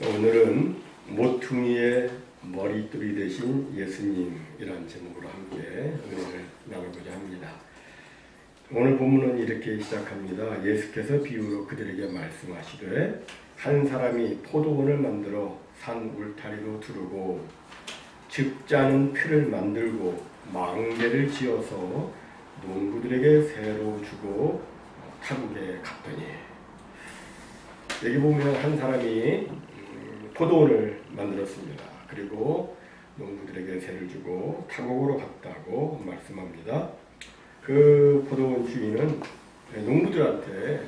오늘은 모퉁이의 머리둘이 되신 예수님이라는 제목으로 함께 은혜를 나누고자 합니다. 오늘 본문은 이렇게 시작합니다. 예수께서 비유로 그들에게 말씀하시되 한 사람이 포도원을 만들어 산 울타리로 두르고 즙 짜는 틀을 만들고 망대를 지어서 농부들에게 새로 주고 타국에 갔더니, 여기 보면 한 사람이 포도원을 만들었습니다. 그리고 농부들에게 새를 주고 타국으로 갔다고 말씀합니다. 그 포도원 주인은 농부들한테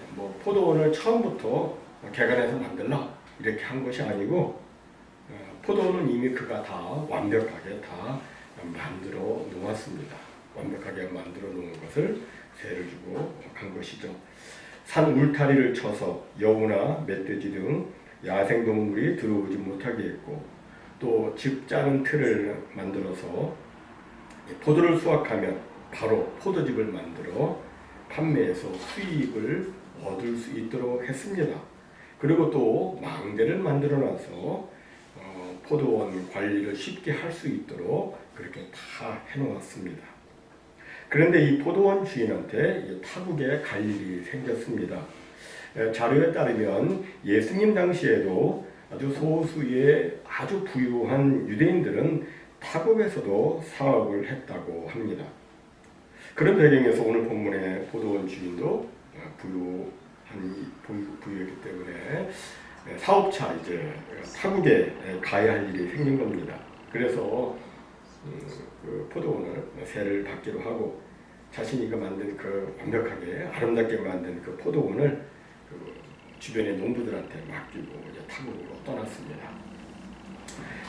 포도원을 처음부터 개간해서 만들라 이렇게 한 것이 아니고, 포도원은 이미 그가 다 완벽하게 다 만들어 놓았습니다. 완벽하게 만들어 놓은 것을 새를 주고 간 것이죠. 산 울타리를 쳐서 여우나 멧돼지 등 야생동물이 들어오지 못하게 했고, 또 즙 짜는 틀을 만들어서 포도를 수확하면 바로 포도즙을 만들어 판매해서 수익을 얻을 수 있도록 했습니다. 그리고 또 망대를 만들어 놔서 포도원 관리를 쉽게 할 수 있도록 그렇게 다 해놓았습니다. 그런데 이 포도원 주인한테 타국에 갈 일이 생겼습니다. 자료에 따르면 예수님 당시에도 아주 소수의 아주 부유한 유대인들은 타국에서도 사업을 했다고 합니다. 그런 배경에서 오늘 본문의 포도원 주인도 부유했기 때문에 사업차 이제 타국에 가야 할 일이 생긴 겁니다. 그래서 그 포도원을 새를 받기로 하고 자신이 만든 그 완벽하게 아름답게 만든 그 포도원을 그 주변의 농부들한테 맡기고 이제 타국으로 떠났습니다.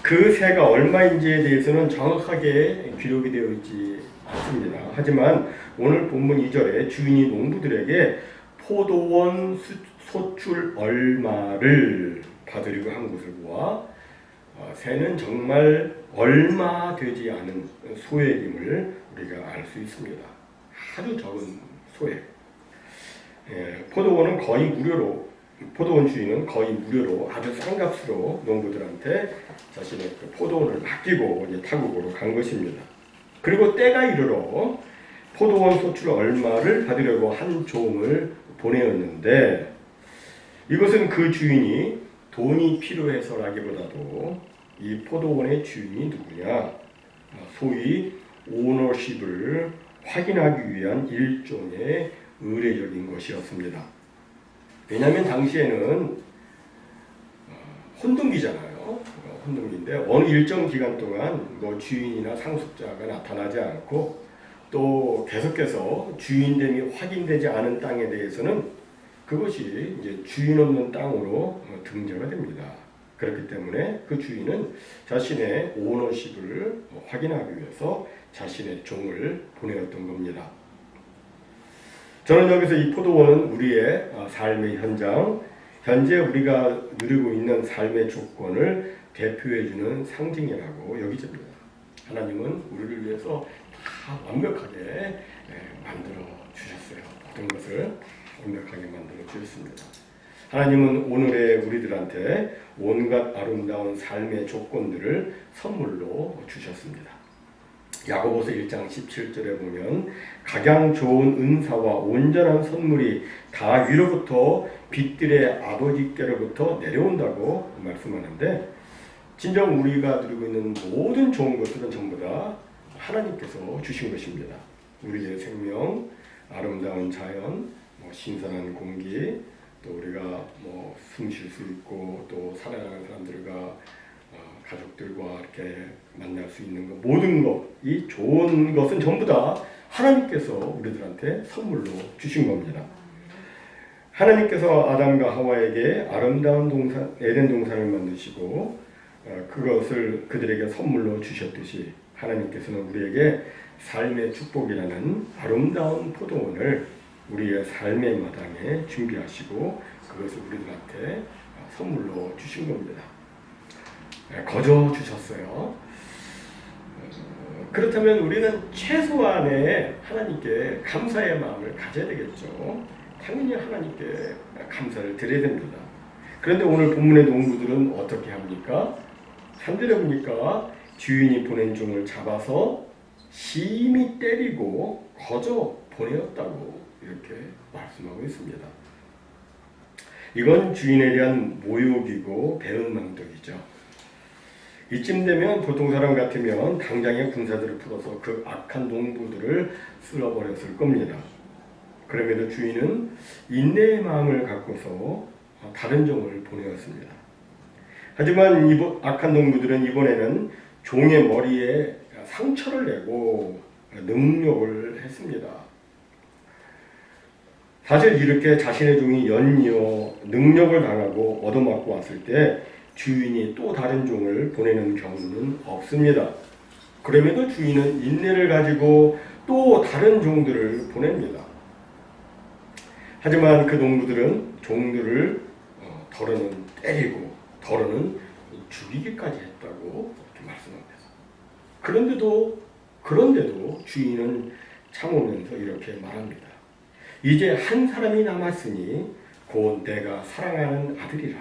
그 새가 얼마인지에 대해서는 정확하게 기록이 되어 있지 않습니다. 하지만 오늘 본문 2절에 주인이 농부들에게 포도원 소출 얼마를 받으려고 한 것을 보아 새는 정말 얼마 되지 않은 소액임을 우리가 알 수 있습니다. 아주 적은 소액. 포도원 주인은 거의 무료로 아주 싼 값으로 농부들한테 자신의 그 포도원을 맡기고 이제 타국으로 간 것입니다. 그리고 때가 이르러 포도원 소출 얼마를 받으려고 한 종을 보내었는데, 이것은 그 주인이 돈이 필요해서라기보다도 이 포도원의 주인이 누구냐, 소위 오너십을 확인하기 위한 일종의 의례적인 것이었습니다. 왜냐하면 당시에는 혼동기잖아요. 혼동기인데 어느 일정 기간 동안 주인이나 상속자가 나타나지 않고 또 계속해서 주인됨이 확인되지 않은 땅에 대해서는 그것이 이제 주인 없는 땅으로 등재가 됩니다. 그렇기 때문에 그 주인은 자신의 오너십을 확인하기 위해서 자신의 종을 보내었던 겁니다. 저는 여기서 이 포도원은 우리의 삶의 현장, 현재 우리가 누리고 있는 삶의 조건을 대표해주는 상징이라고 여기집니다. 하나님은 우리를 위해서 다 완벽하게 만들어 주셨어요. 모든 것을 완벽하게 만들어 주셨습니다. 하나님은 오늘의 우리들한테 온갖 아름다운 삶의 조건들을 선물로 주셨습니다. 야고보서 1장 17절에 보면 각양 좋은 은사와 온전한 선물이 다 위로부터 빛들의 아버지께로부터 내려온다고 말씀하는데, 진정 우리가 누리고 있는 모든 좋은 것들은 전부 다 하나님께서 주신 것입니다. 우리의 생명, 아름다운 자연, 신선한 공기, 또 우리가 숨 쉴 수 있고 또 사랑하는 사람들과 가족들과 이렇게 만날 수 있는 것, 모든 것, 이 좋은 것은 전부 다 하나님께서 우리들한테 선물로 주신 겁니다. 하나님께서 아담과 하와에게 아름다운 에덴 동산을 만드시고 그것을 그들에게 선물로 주셨듯이, 하나님께서는 우리에게 삶의 축복이라는 아름다운 포도원을 우리의 삶의 마당에 준비하시고 그것을 우리들한테 선물로 주신 겁니다. 거저 주셨어요. 그렇다면 우리는 최소한의 하나님께 감사의 마음을 가져야 되겠죠. 당연히 하나님께 감사를 드려야 됩니다. 그런데 오늘 본문의 농부들은 어떻게 합니까? 3절에 보니까 주인이 보낸 종을 잡아서 심히 때리고 거저 보내었다고 이렇게 말씀하고 있습니다. 이건 주인에 대한 모욕이고 배은망덕이죠. 이쯤 되면 보통 사람 같으면 당장에 군사들을 풀어서 그 악한 농부들을 쓸어버렸을 겁니다. 그럼에도 주인은 인내의 마음을 갖고서 다른 종을 보내었습니다. 하지만 악한 농부들은 이번에는 종의 머리에 상처를 내고 능욕을 했습니다. 사실 이렇게 자신의 종이 연이어 능력을 당하고 얻어맞고 왔을 때 주인이 또 다른 종을 보내는 경우는 없습니다. 그럼에도 주인은 인내를 가지고 또 다른 종들을 보냅니다. 하지만 그 농부들은 종들을 더러는 때리고 더러는 죽이기까지 했다고 이렇게 말씀합니다. 그런데도 주인은 참으면서 이렇게 말합니다. 이제 한 사람이 남았으니 곧 내가 사랑하는 아들이라.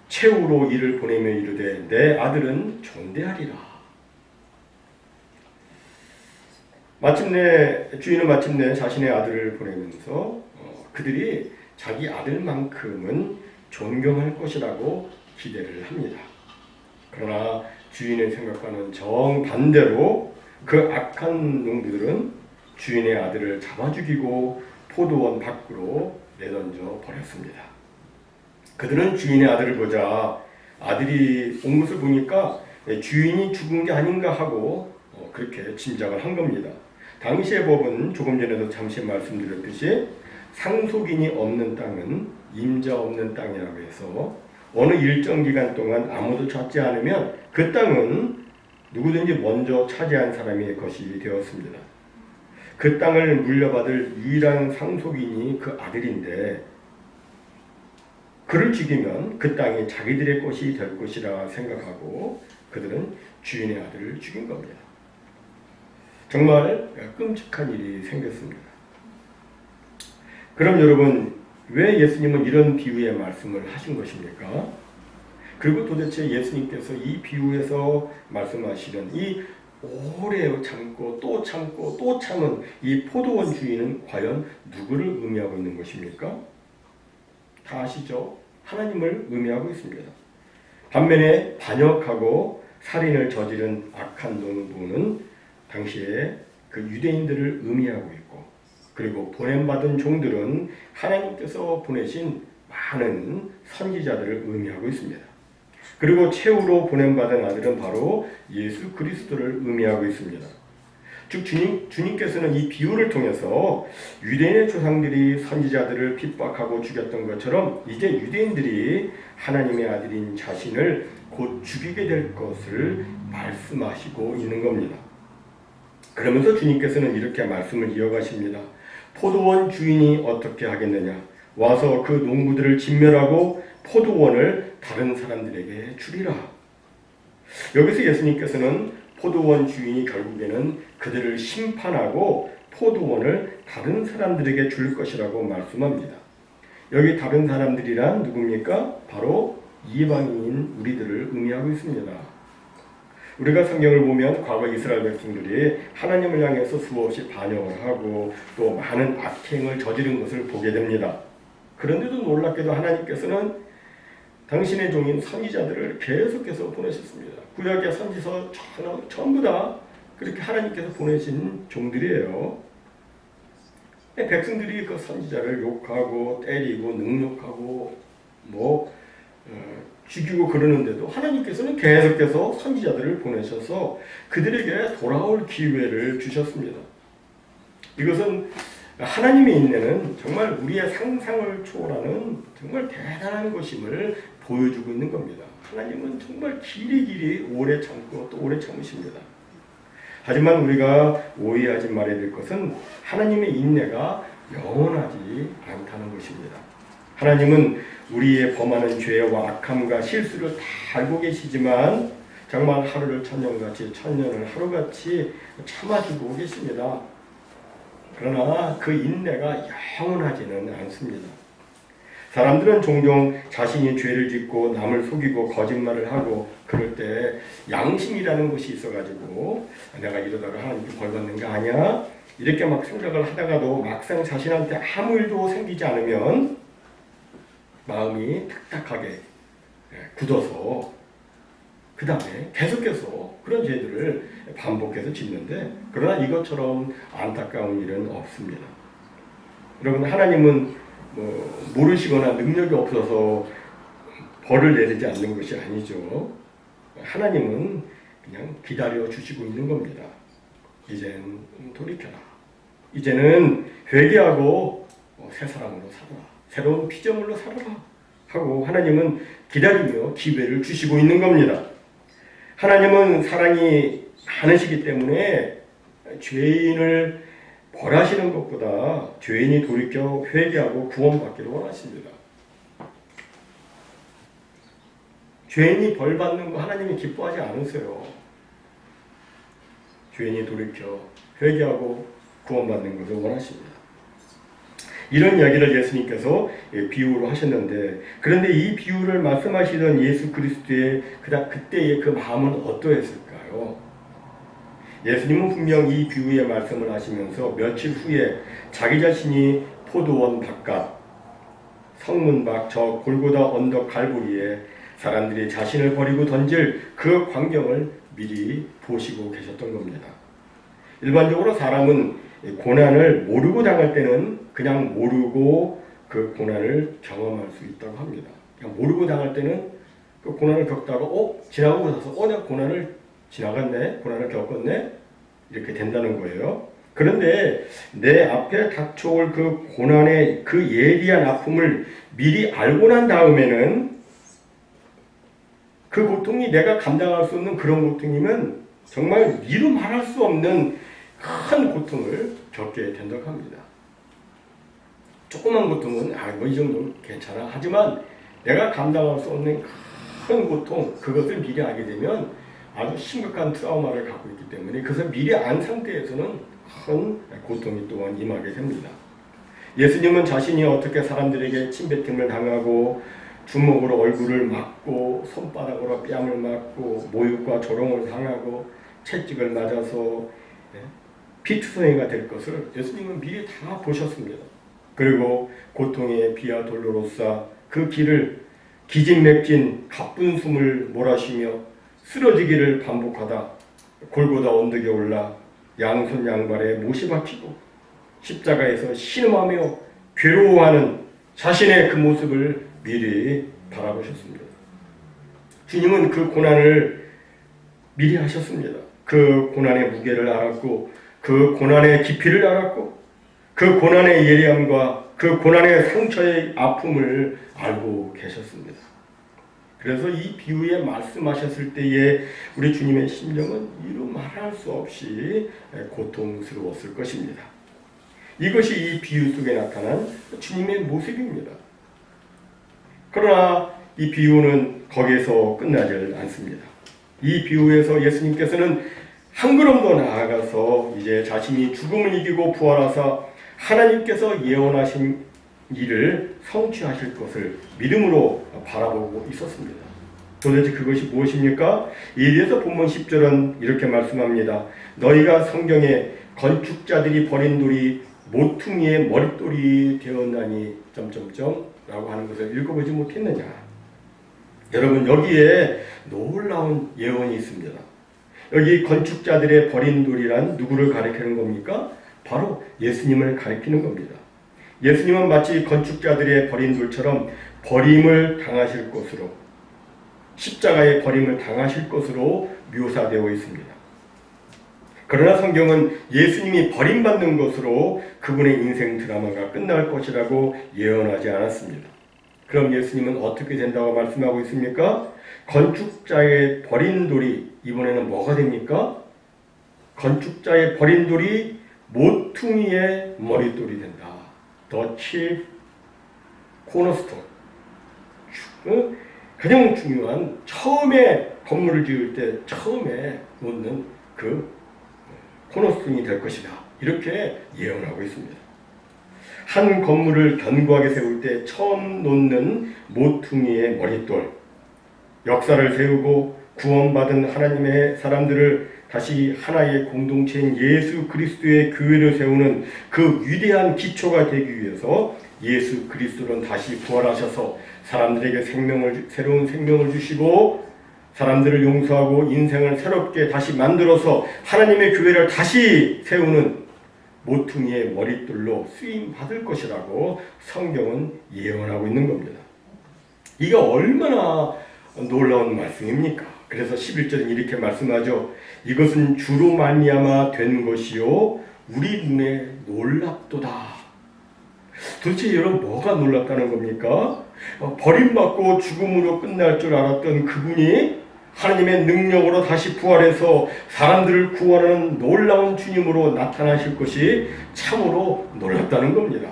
최후로 이를 보내며 이르되 내 아들은 존대하리라. 주인은 마침내 자신의 아들을 보내면서 그들이 자기 아들만큼은 존경할 것이라고 기대를 합니다. 그러나 주인의 생각과는 정반대로 그 악한 농부들은 주인의 아들을 잡아 죽이고 포도원 밖으로 내던져 버렸습니다. 그들은 주인의 아들을 보자 아들이 온 것을 보니까 주인이 죽은 게 아닌가 하고 그렇게 짐작을 한 겁니다. 당시의 법은 조금 전에도 잠시 말씀드렸듯이 상속인이 없는 땅은 임자 없는 땅이라고 해서 어느 일정 기간 동안 아무도 찾지 않으면 그 땅은 누구든지 먼저 차지한 사람의 것이 되었습니다. 그 땅을 물려받을 유일한 상속인이 그 아들인데 그를 죽이면 그 땅이 자기들의 것이 될 것이라 생각하고 그들은 주인의 아들을 죽인 겁니다. 정말 끔찍한 일이 생겼습니다. 그럼 여러분 왜 예수님은 이런 비유의 말씀을 하신 것입니까? 그리고 도대체 예수님께서 이 비유에서 말씀하시는 이 오래 참고 또 참고 또 참은 이 포도원 주인은 과연 누구를 의미하고 있는 것입니까? 다 아시죠? 하나님을 의미하고 있습니다. 반면에 반역하고 살인을 저지른 악한 농부는 당시에 그 유대인들을 의미하고 있고 그리고 보냄받은 종들은 하나님께서 보내신 많은 선지자들을 의미하고 있습니다. 그리고 최후로 보냄받은 아들은 바로 예수 그리스도를 의미하고 있습니다. 즉 주님께서는 이 비유를 통해서 유대인의 조상들이 선지자들을 핍박하고 죽였던 것처럼 이제 유대인들이 하나님의 아들인 자신을 곧 죽이게 될 것을 말씀하시고 있는 겁니다. 그러면서 주님께서는 이렇게 말씀을 이어가십니다. 포도원 주인이 어떻게 하겠느냐? 와서 그 농부들을 진멸하고 포도원을 다른 사람들에게 주리라. 여기서 예수님께서는 포도원 주인이 결국에는 그들을 심판하고 포도원을 다른 사람들에게 줄 것이라고 말씀합니다. 여기 다른 사람들이란 누굽니까? 바로 이방인인 우리들을 의미하고 있습니다. 우리가 성경을 보면 과거 이스라엘 백성들이 하나님을 향해서 수없이 반역을 하고 또 많은 악행을 저지른 것을 보게 됩니다. 그런데도 놀랍게도 하나님께서는 당신의 종인 선지자들을 계속해서 보내셨습니다. 구약의 선지서 전부 다 그렇게 하나님께서 보내신 종들이에요. 백성들이 그 선지자를 욕하고 때리고 능욕하고 죽이고 그러는데도 하나님께서는 계속해서 선지자들을 보내셔서 그들에게 돌아올 기회를 주셨습니다. 이것은 하나님의 인내는 정말 우리의 상상을 초월하는 정말 대단한 것임을 보여주고 있는 겁니다. 하나님은 정말 길이 오래 참고 또 오래 참으십니다. 하지만 우리가 오해하지 말아야 될 것은 하나님의 인내가 영원하지 않다는 것입니다. 하나님은 우리의 범하는 죄와 악함과 실수를 다 알고 계시지만 정말 하루를 천년같이 천년을 하루같이 참아주고 계십니다. 그러나 그 인내가 영원하지는 않습니다. 사람들은 종종 자신이 죄를 짓고 남을 속이고 거짓말을 하고 그럴 때 양심이라는 것이 있어가지고 내가 이러다가 하나님께 벌 받는 거 아니야? 이렇게 막 생각을 하다가도 막상 자신한테 아무 일도 생기지 않으면 마음이 딱딱하게 굳어서 그 다음에 계속해서 그런 죄들을 반복해서 짓는데, 그러나 이것처럼 안타까운 일은 없습니다. 여러분, 하나님은 모르시거나 능력이 없어서 벌을 내리지 않는 것이 아니죠. 하나님은 그냥 기다려 주시고 있는 겁니다. 이젠 돌이켜라. 이제는 회개하고 새 사람으로 살아라. 새로운 피조물로 살아라. 하고 하나님은 기다리며 기회를 주시고 있는 겁니다. 하나님은 사랑이 많으시기 때문에 죄인을 벌하시는 것보다 죄인이 돌이켜 회개하고 구원받기를 원하십니다. 죄인이 벌받는 거 하나님이 기뻐하지 않으세요. 죄인이 돌이켜 회개하고 구원받는 것을 원하십니다. 이런 이야기를 예수님께서 비유로 하셨는데, 그런데 이 비유를 말씀하시던 예수 그리스도의 그때의 그 마음은 어떠했을까요? 예수님은 분명 이 비유의 말씀을 하시면서 며칠 후에 자기 자신이 포도원 바깥 성문 밖 저 골고다 언덕 갈보리에 사람들이 자신을 버리고 던질 그 광경을 미리 보시고 계셨던 겁니다. 일반적으로 사람은 고난을 모르고 당할 때는 그냥 모르고 그 고난을 경험할 수 있다고 합니다. 그냥 모르고 당할 때는 그 고난을 겪다가 지나고 나서 내가 고난을 지나갔네, 고난을 겪었네, 이렇게 된다는 거예요. 그런데 내 앞에 닥쳐올 그 고난의 그 예리한 아픔을 미리 알고 난 다음에는 그 고통이 내가 감당할 수 없는 그런 고통이면 정말 이루 말할 수 없는 큰 고통을 겪게 된다고 합니다. 조그만 고통은 이 정도는 괜찮아. 하지만 내가 감당할 수 없는 큰 고통, 그것을 미리 알게 되면 아주 심각한 트라우마를 갖고 있기 때문에 그것을 미리 안 상태에서는 큰 고통이 또한 임하게 됩니다. 예수님은 자신이 어떻게 사람들에게 침뱉음을 당하고 주먹으로 얼굴을 맞고 손바닥으로 뺨을 맞고 모욕과 조롱을 당하고 채찍을 맞아서 피투성이가 될 것을 예수님은 미리 다 보셨습니다. 그리고 고통의 비와 돌로로싸 그 길을 기진맥진 가쁜 숨을 몰아쉬며 쓰러지기를 반복하다 골고다 언덕에 올라 양손 양발에 못이 박히고 십자가에서 신음하며 괴로워하는 자신의 그 모습을 미리 바라보셨습니다. 주님은 그 고난을 미리 하셨습니다. 그 고난의 무게를 알았고 그 고난의 깊이를 알았고 그 고난의 예리함과 그 고난의 상처의 아픔을 알고 계셨습니다. 그래서 이 비유에 말씀하셨을 때에 우리 주님의 심정은 이루 말할 수 없이 고통스러웠을 것입니다. 이것이 이 비유 속에 나타난 주님의 모습입니다. 그러나 이 비유는 거기에서 끝나지 않습니다. 이 비유에서 예수님께서는 한 걸음 더 나아가서 이제 자신이 죽음을 이기고 부활하사 하나님께서 예언하신 일을 성취하실 것을 믿음으로 바라보고 있었습니다. 도대체 그것이 무엇입니까? 이에 대해서 본문 10절은 이렇게 말씀합니다. 너희가 성경에 건축자들이 버린 돌이 모퉁이의 머릿돌이 되었나니 라고 하는 것을 읽어보지 못했느냐. 여러분, 여기에 놀라운 예언이 있습니다. 여기 건축자들의 버린 돌이란 누구를 가리키는 겁니까? 바로 예수님을 가리키는 겁니다. 예수님은 마치 건축자들의 버린 돌처럼 버림을 당하실 것으로, 십자가의 버림을 당하실 것으로 묘사되어 있습니다. 그러나 성경은 예수님이 버림받는 것으로 그분의 인생 드라마가 끝날 것이라고 예언하지 않았습니다. 그럼 예수님은 어떻게 된다고 말씀하고 있습니까? 건축자의 버린 돌이 이번에는 뭐가 됩니까? 건축자의 버린 돌이 모퉁이의 머릿돌이 된다. The chief cornerstone. 가장 중요한 처음에 건물을 지을 때 처음에 놓는 그 코너스톤이 될 것이다. 이렇게 예언하고 있습니다. 한 건물을 견고하게 세울 때 처음 놓는 모퉁이의 머릿돌, 역사를 세우고 구원받은 하나님의 사람들을 다시 하나의 공동체인 예수 그리스도의 교회를 세우는 그 위대한 기초가 되기 위해서 예수 그리스도는 다시 부활하셔서 사람들에게 새로운 생명을 주시고 사람들을 용서하고 인생을 새롭게 다시 만들어서 하나님의 교회를 다시 세우는 모퉁이의 머릿돌로 쓰임받을 것이라고 성경은 예언하고 있는 겁니다. 이게 얼마나 놀라운 말씀입니까? 그래서 11절은 이렇게 말씀하죠. 이것은 주로 말미암아 된 것이요 우리 눈에 놀랍도다. 도대체 여러분 뭐가 놀랍다는 겁니까? 버림받고 죽음으로 끝날 줄 알았던 그분이 하나님의 능력으로 다시 부활해서 사람들을 구원하는 놀라운 주님으로 나타나실 것이 참으로 놀랍다는 겁니다.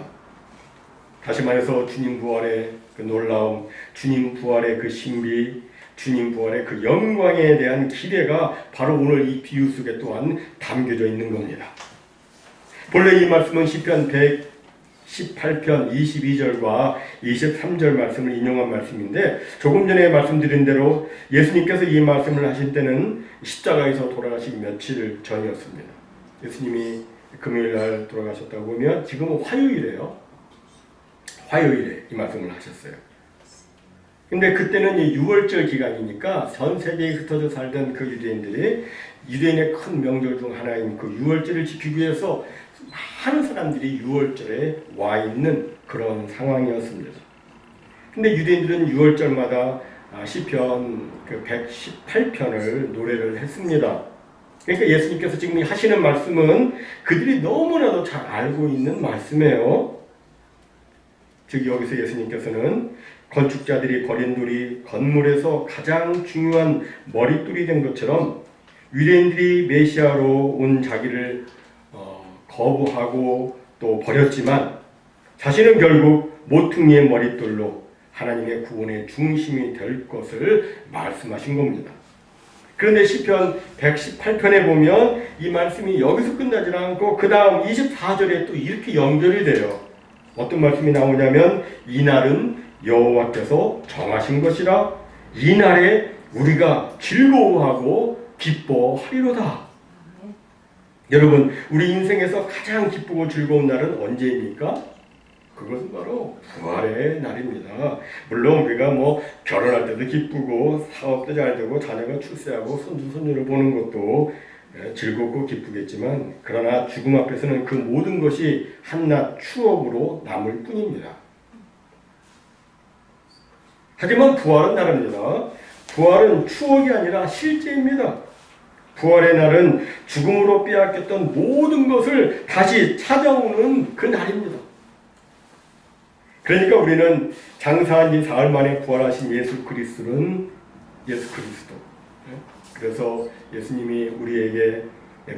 다시 말해서 주님 부활의 그 놀라움, 주님 부활의 그 신비, 주님 부활의 그 영광에 대한 기대가 바로 오늘 이 비유 속에 또한 담겨져 있는 겁니다. 본래 이 말씀은 시편 118편 22절과 23절 말씀을 인용한 말씀인데 조금 전에 말씀드린 대로 예수님께서 이 말씀을 하실 때는 십자가에서 돌아가신 며칠 전이었습니다. 예수님이 금요일날 돌아가셨다고 하면 지금은 화요일이에요. 화요일에 이 말씀을 하셨어요. 근데 그때는 이 6월절 기간이니까 전 세계에 흩어져 살던 그 유대인들이 유대인의 큰 명절 중 하나인 그 6월절을 지키기 위해서 많은 사람들이 6월절에 와 있는 그런 상황이었습니다. 근데 유대인들은 6월절마다 시편 118편을 노래를 했습니다. 그러니까 예수님께서 지금 하시는 말씀은 그들이 너무나도 잘 알고 있는 말씀이에요. 즉 여기서 예수님께서는 건축자들이 버린 돌이 건물에서 가장 중요한 머릿돌이 된 것처럼 유대인들이 메시아로 온 자기를 거부하고 또 버렸지만 자신은 결국 모퉁이의 머릿돌로 하나님의 구원의 중심이 될 것을 말씀하신 겁니다. 그런데 시편 118편에 보면 이 말씀이 여기서 끝나지 않고 그 다음 24절에 또 이렇게 연결이 돼요. 어떤 말씀이 나오냐면 이날은 여호와께서 정하신 것이라 이날에 우리가 즐거워하고 기뻐하리로다. 여러분 우리 인생에서 가장 기쁘고 즐거운 날은 언제입니까? 그것은 바로 부활의 날입니다. 물론 우리가 결혼할 때도 기쁘고 사업도 잘 되고 자녀가 출세하고 손주 손녀를 보는 것도 즐겁고 기쁘겠지만 그러나 죽음 앞에서는 그 모든 것이 한낱 추억으로 남을 뿐입니다. 하지만 부활은 다릅니다. 부활은 추억이 아니라 실제입니다. 부활의 날은 죽음으로 빼앗겼던 모든 것을 다시 찾아오는 그 날입니다. 그러니까 우리는 장사한 지 사흘 만에 부활하신 예수 그리스도. 그래서 예수님이 우리에게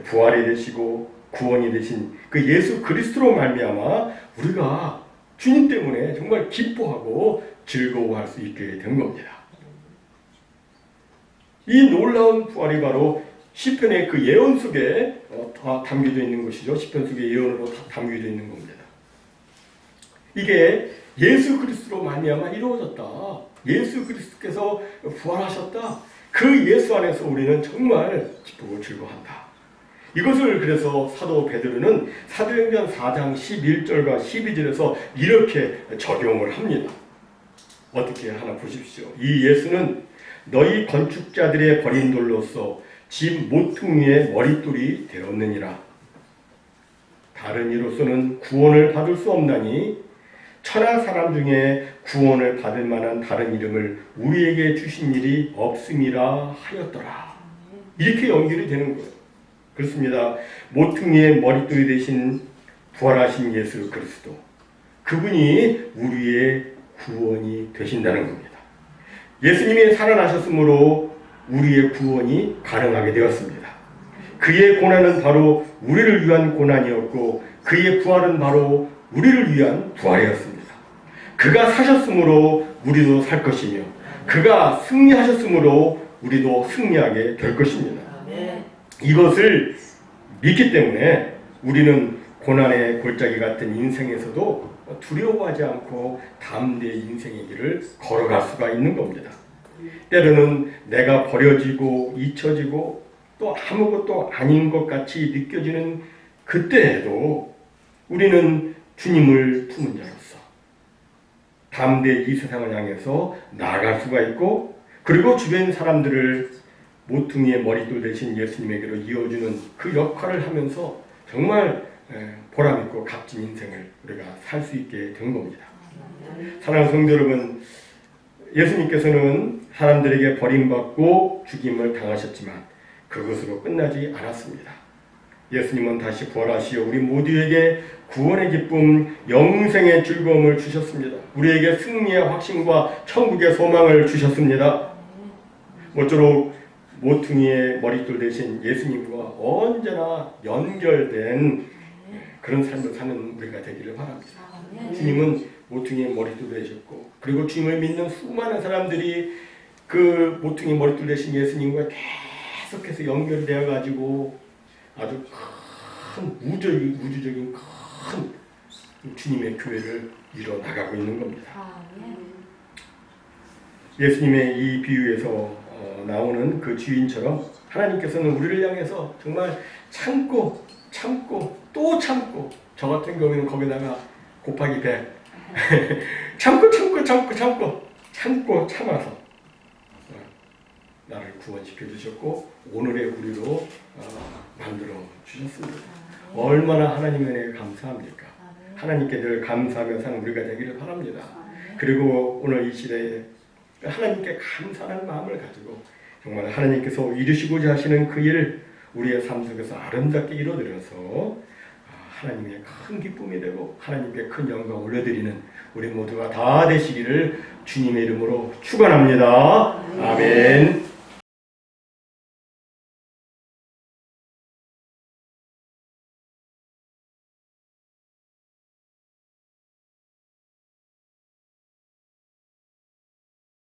부활이 되시고 구원이 되신 그 예수 그리스도로 말미암아 우리가 주님 때문에 정말 기뻐하고 즐거워할 수 있게 된 겁니다. 이 놀라운 부활이 바로 시편의 그 예언 속에 다 담겨져 있는 것이죠. 시편 속의 예언으로 다 담겨져 있는 겁니다. 이게 예수 그리스도로 말미암아 이루어졌다. 예수 그리스도께서 부활하셨다. 그 예수 안에서 우리는 정말 기쁘고 즐거워한다. 이것을 그래서 사도 베드로는 사도행전 4장 11절과 12절에서 이렇게 적용을 합니다. 어떻게 하나 보십시오. 이 예수는 너희 건축자들의 버린 돌로서 집 모퉁이의 머릿돌이 되었느니라. 다른 이로서는 구원을 받을 수 없나니 천하 사람 중에 구원을 받을 만한 다른 이름을 우리에게 주신 일이 없음이라 하였더라. 이렇게 연결이 되는 거예요. 그렇습니다. 모퉁이의 머릿돌이 되신 부활하신 예수 그리스도, 그분이 우리의 구원이 되신다는 겁니다. 예수님이 살아나셨으므로 우리의 구원이 가능하게 되었습니다. 그의 고난은 바로 우리를 위한 고난이었고 그의 부활은 바로 우리를 위한 부활이었습니다. 그가 사셨으므로 우리도 살 것이며 그가 승리하셨으므로 우리도 승리하게 될 것입니다. 이것을 믿기 때문에 우리는 고난의 골짜기 같은 인생에서도 두려워하지 않고 담대히 인생의 길을 걸어갈 수가 있는 겁니다. 때로는 내가 버려지고 잊혀지고 또 아무것도 아닌 것 같이 느껴지는 그때에도 우리는 주님을 품은 자로서 담대히 이 세상을 향해서 나아갈 수가 있고, 그리고 주변 사람들을 모퉁이의 머릿돌 대신 예수님에게로 이어주는 그 역할을 하면서 정말 보람있고 값진 인생을 우리가 살 수 있게 된 겁니다. 사랑하는 성도 여러분, 예수님께서는 사람들에게 버림받고 죽임을 당하셨지만 그것으로 끝나지 않았습니다. 예수님은 다시 부활하시어 우리 모두에게 구원의 기쁨, 영생의 즐거움을 주셨습니다. 우리에게 승리의 확신과 천국의 소망을 주셨습니다. 모쪼록 모퉁이의 머릿돌 대신 예수님과 언제나 연결된 그런 삶을 사는 우리가 되기를 바랍니다. 주님은 모퉁이의 머릿돌 되셨고, 그리고 주님을 믿는 수많은 사람들이 그 모퉁이 머릿돌 대신 예수님과 계속해서 연결되어 가지고 아주 큰 우주적인 큰 주님의 교회를 이뤄나가고 있는 겁니다. 예수님의 이 비유에서 나오는 그 주인처럼 하나님께서는 우리를 향해서 정말 참고 또 참고, 저 같은 경우에는 거기다가 곱하기 100 참아서 나를 구원시켜 주셨고 오늘의 우리로 만들어 주셨습니다. 얼마나 하나님 은혜에 감사합니까? 하나님께 늘 감사하며 사는 우리가 되기를 바랍니다. 그리고 오늘 이 시대에 하나님께 감사하는 마음을 가지고 정말 하나님께서 이루시고자 하시는 그 일을 우리의 삶 속에서 아름답게 이루어드려서 하나님의 큰 기쁨이 되고 하나님께 큰 영광을 올려드리는 우리 모두가 다 되시기를 주님의 이름으로 축원합니다. 아멘.